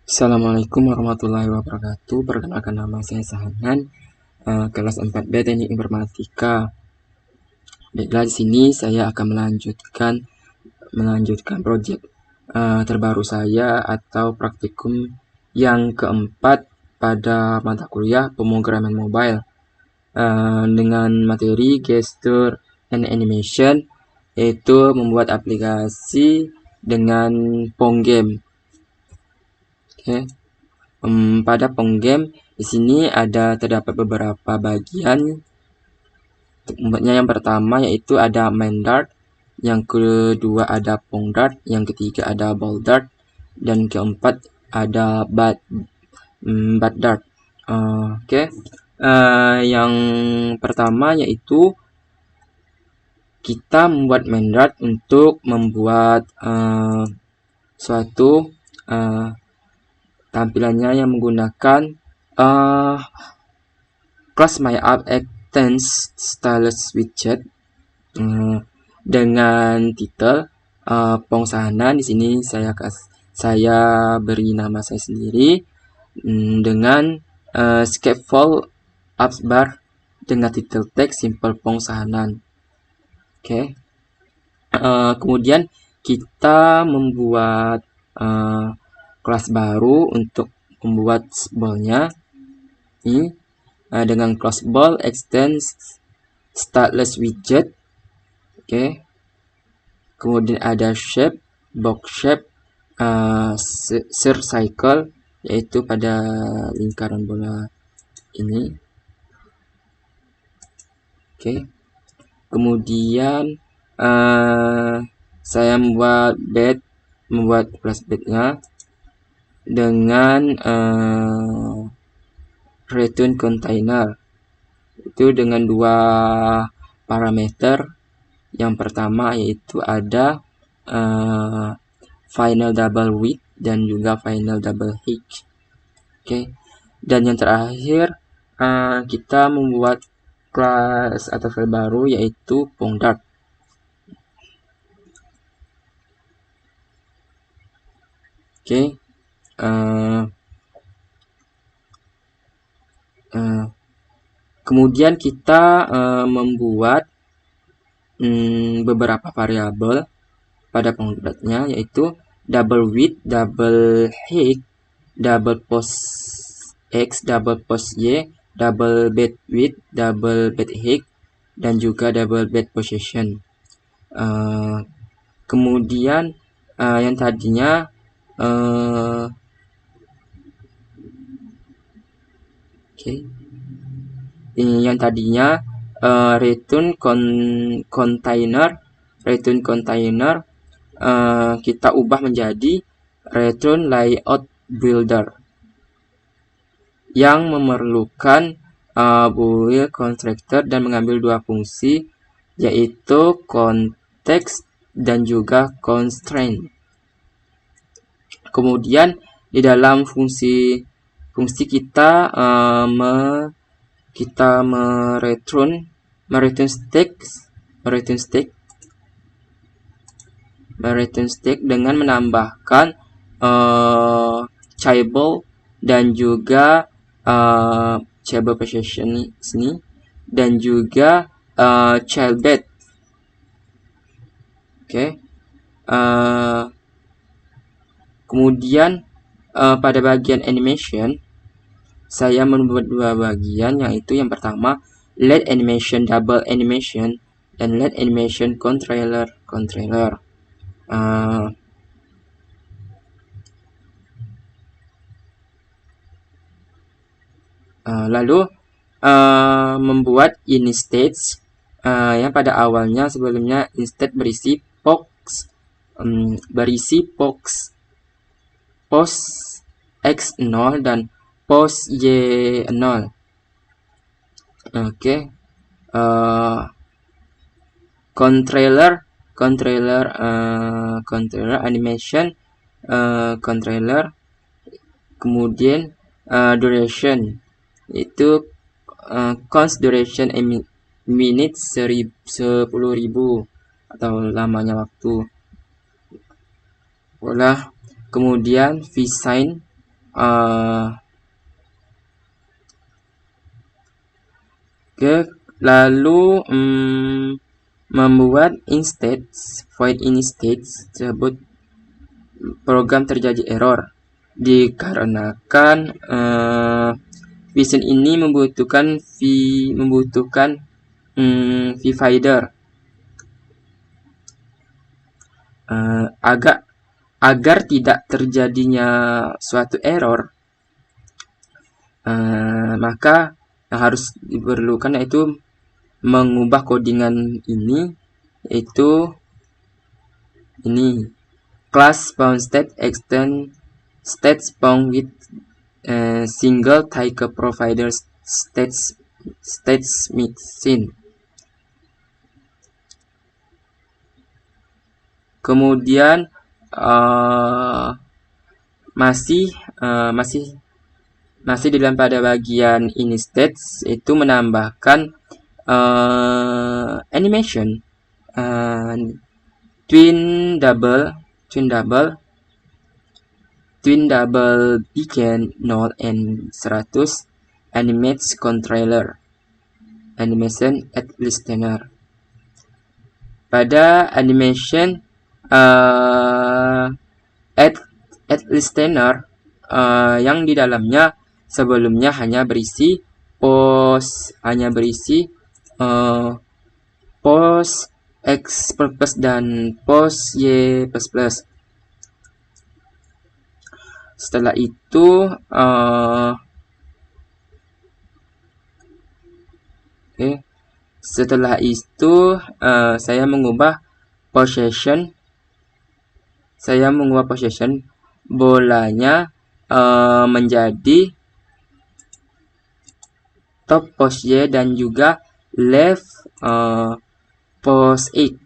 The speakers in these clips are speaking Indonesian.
Assalamualaikum warahmatullahi wabarakatuh. Perkenalkan, nama saya Sahanan, kelas 4B Teknik Informatika. Baiklah, di sini saya akan melanjutkan proyek terbaru saya atau praktikum yang keempat pada mata kuliah pemrograman mobile dengan materi gesture and animation, yaitu membuat aplikasi dengan Pong Game. Oke. Pada Pong Game di sini terdapat beberapa bagian. Untuk membuatnya, yang pertama yaitu ada main dart, yang kedua ada Pong dart, yang ketiga ada ball dart, dan keempat ada bat dart. Oke. Yang pertama yaitu kita membuat main dart untuk membuat suatu tampilannya yang menggunakan Class My App Extends Stylus Widget dengan titel Pong Sahanan. Di sini saya beri nama saya sendiri dengan scaffold apps bar dengan titel teks Simple Pong Sahanan. Oke. Kemudian kita membuat kelas baru untuk membuat ballnya ini dengan class ball extends stateless widget. Oke. Kemudian ada shape, box shape, circle, yaitu pada lingkaran bola ini. Oke. Kemudian saya membuat class bednya dengan return container, itu dengan dua parameter. Yang pertama yaitu ada final double width dan juga final double height. Oke. Dan yang terakhir kita membuat kelas atau file baru yaitu Pong dart. Oke. Kemudian kita membuat beberapa variabel pada Pong dartnya, yaitu double width, double height, double pos x, double pos y, double bed width, double bed height, dan juga double bed position. Kemudian yang tadinya yang tadinya return container kita ubah menjadi return layout builder yang memerlukan boolean constructor dan mengambil dua fungsi, yaitu context dan juga constraint. Kemudian di dalam fungsi kita mereturn stack dengan menambahkan chable dan juga chable position sini dan juga child bed. Oke. Kemudian pada bagian animation saya membuat dua bagian, yaitu yang pertama LED animation double animation dan LED animation controller. Lalu membuat ini stage yang pada awalnya sebelumnya instead berisi pos x0 dan pos y0. Oke. Controller animation controller. Kemudian duration, itu const duration minutes 10.000 atau lamanya waktu. Kemudian vSign Lalu membuat instance void ini states tersebut program terjadi error dikarenakan function ini membutuhkan vfinder agar tidak terjadinya suatu error. Maka yang harus diperlukan yaitu mengubah codingan ini, yaitu ini class bound state extend states bound with single type provider states mixin. Kemudian masih di dalam pada bagian ini states itu menambahkan animation twin double beacon 0 and 100 animates controller animation at listener. Pada animation at listener yang di dalamnya sebelumnya hanya berisi pos X++ dan pos Y++. Setelah itu saya mengubah possession bolanya menjadi top pos Y dan juga left pos X.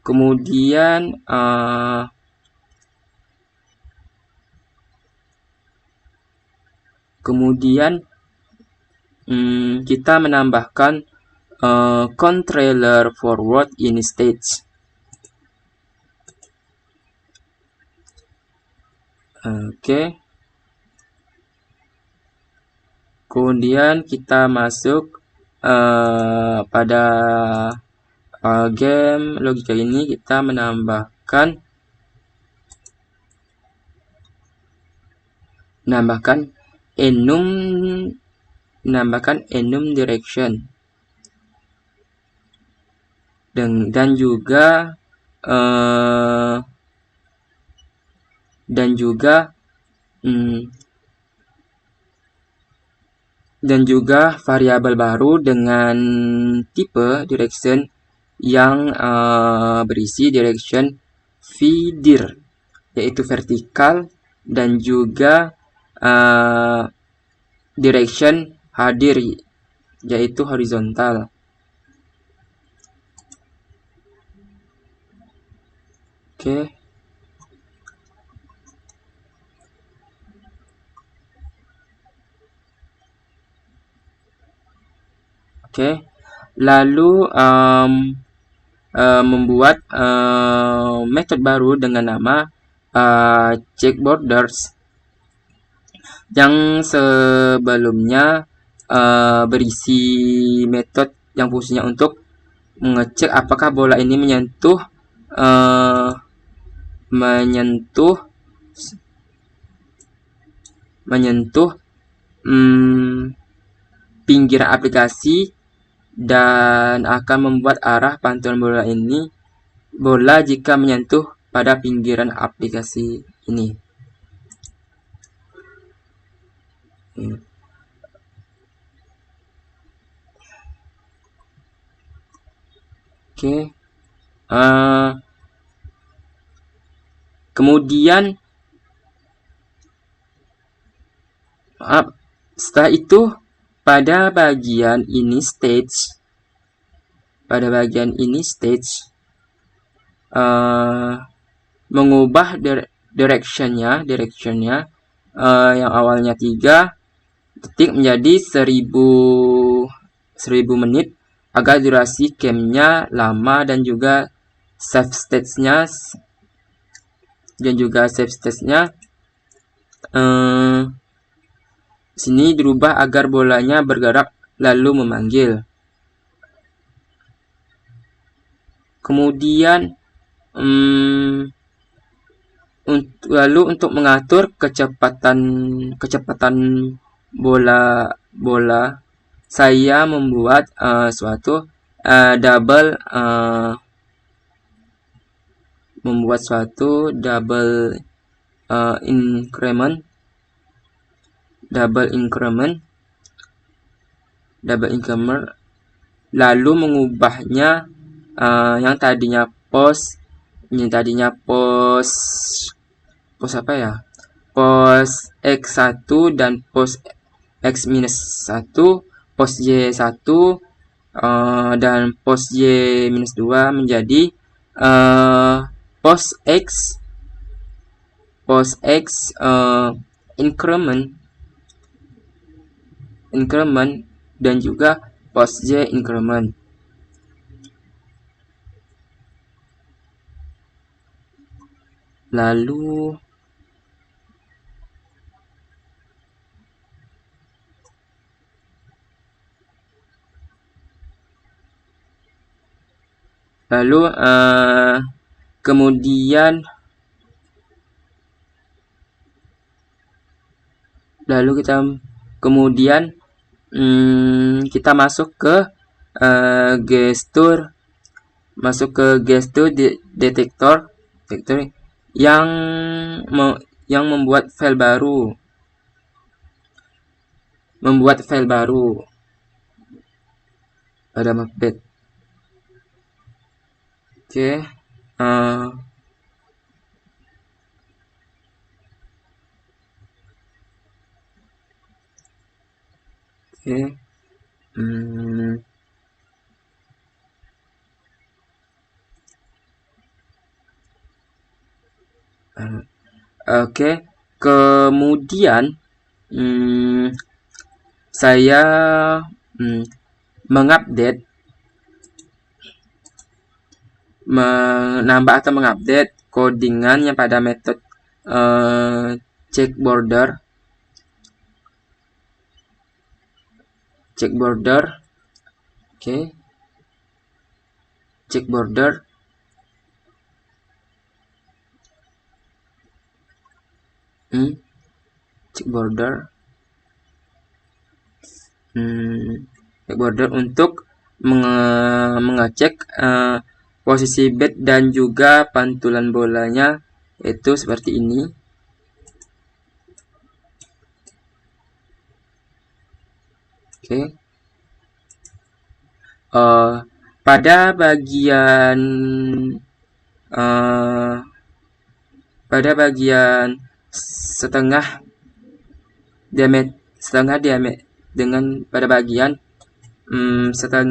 Kemudian kita menambahkan controller forward in stage. Kemudian kita masuk pada game logika ini, kita menambahkan enum direction dan juga variabel baru dengan tipe direction yang berisi direction vdir, yaitu vertikal, dan juga direction hadir, yaitu horizontal. Lalu membuat metode baru dengan nama check borders yang sebelumnya berisi metode yang fungsinya untuk mengecek apakah bola ini menyentuh pinggiran aplikasi dan akan membuat arah pantulan bola jika menyentuh pada pinggiran aplikasi ini. Kemudian setelah itu pada bagian ini stage mengubah directionnya yang awalnya 3 detik menjadi 1000 menit agar durasi game-nya lama dan juga save stage-nya dan juga save state-nya sini dirubah agar bolanya bergerak lalu memanggil. Kemudian lalu untuk mengatur kecepatan bola saya membuat suatu double increment lalu mengubahnya yang tadinya pos apa ya, pos X1 dan pos X-1, pos Y1 dan pos Y-2 menjadi pos X increment dan juga pos Y increment. Lalu kemudian kita masuk ke gesture detektor yang membuat file baru pada Macbeth. Oke. Oke. Kemudian saya menambah atau mengupdate codingannya pada metode check border. Oke. Check border. Check border untuk mengecek posisi bed dan juga pantulan bolanya, itu seperti ini. Oke. Pada bagian setengah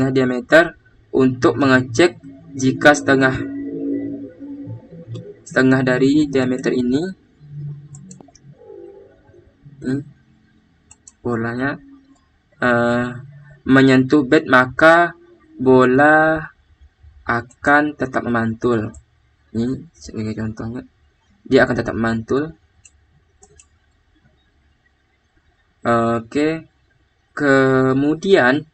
diameter untuk mengecek jika setengah dari diameter ini bolanya menyentuh bed, maka bola akan tetap memantul. Ini sebagai contohnya, dia akan tetap memantul. Oke. Kemudian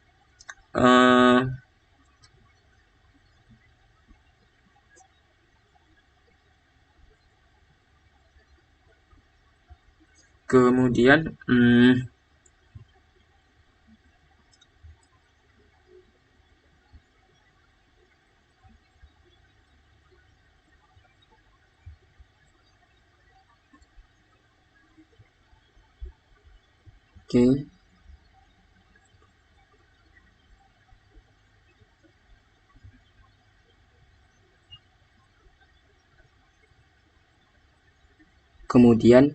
kemudian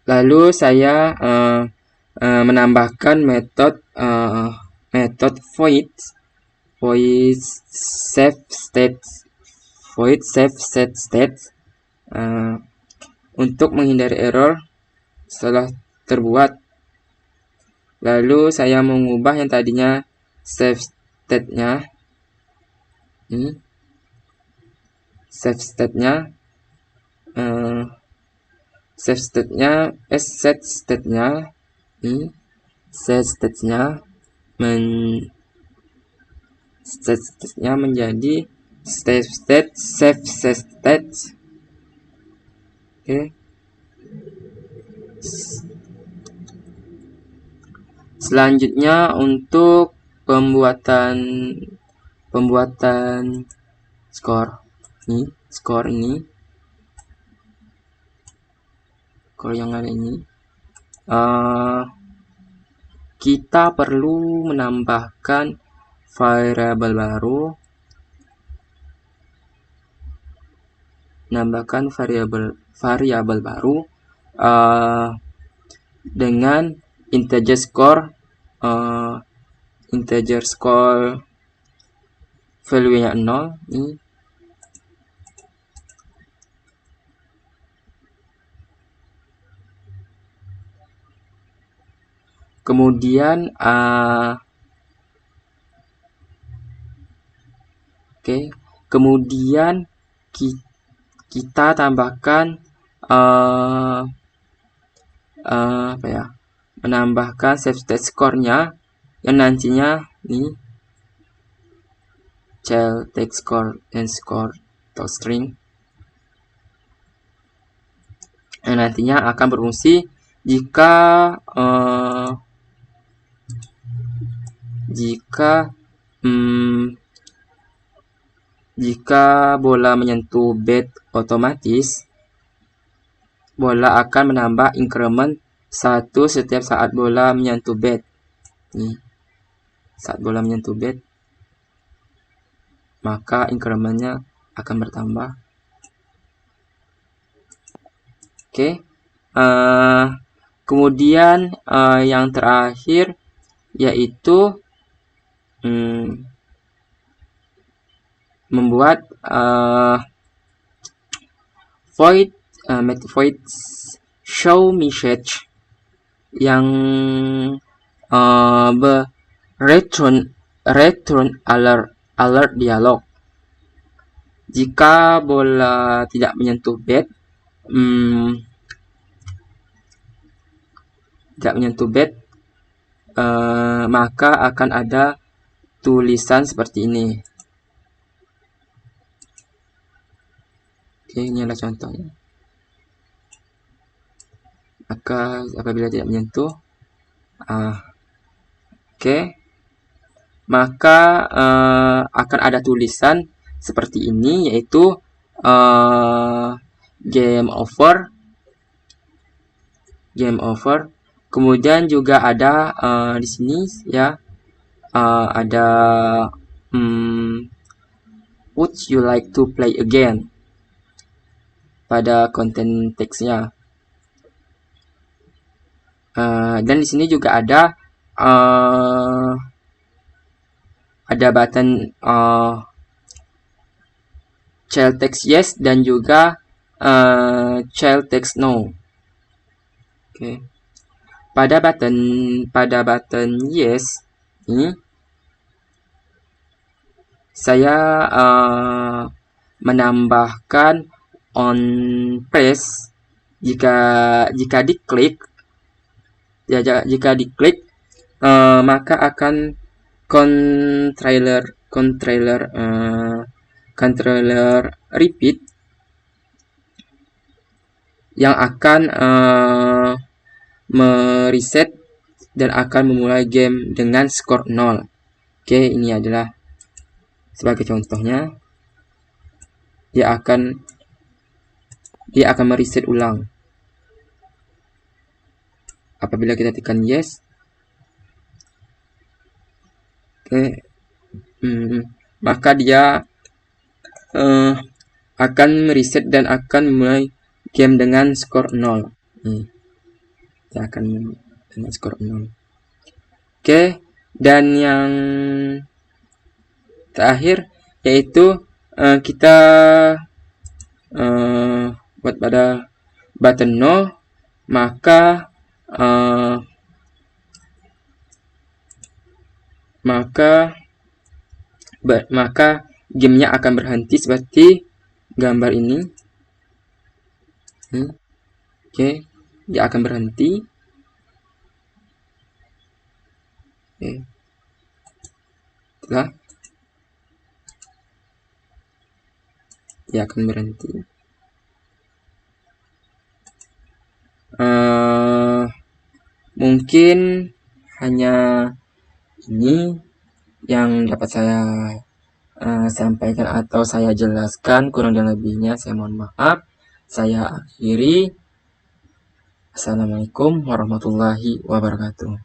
lalu saya menambahkan metode void save state untuk menghindari error setelah terbuat. Lalu saya mengubah yang tadinya save state-nya Save state-nya set state-nya menjadi save state. Oke. Selanjutnya untuk pembuatan skor yang ada ini, kita perlu menambahkan variabel baru dengan integer score value-nya 0 ini. Kemudian kemudian kita tambahkan menambahkan save state score-nya yang nantinya ini child text score and score toString yang nantinya akan berfungsi jika bola menyentuh bed otomatis, bola akan menambah increment 1 setiap saat bola menyentuh bed. Saat bola menyentuh bed, maka incrementnya akan bertambah. Kemudian yang terakhir yaitu membuat void show message yang return alert dialog. Jika bola tidak menyentuh bed, maka akan ada tulisan seperti ini. Ini adalah contohnya. Maka apabila tidak menyentuh, maka akan ada tulisan seperti ini, yaitu game over. Kemudian juga ada di sini ya, ada would you like to play again pada konten teksnya. Dan di sini juga ada button child text yes dan juga child text no. Pada button yes ini saya menambahkan on press jika diklik maka akan controller repeat yang akan mereset dan akan memulai game dengan skor 0. Ini adalah sebagai contohnya. Dia akan mereset ulang apabila kita tekan yes. Maka dia akan mereset dan akan memulai game dengan skor 0. Dia akan dengan skor 0. Dan yang terakhir yaitu kita buat pada button no, maka gamenya akan berhenti seperti gambar ini. Oke, dia akan berhenti. Oke. Setelah dia akan berhenti. Mungkin hanya ini yang dapat saya sampaikan atau saya jelaskan. Kurang dan lebihnya saya mohon maaf. Saya akhiri. Assalamualaikum warahmatullahi wabarakatuh.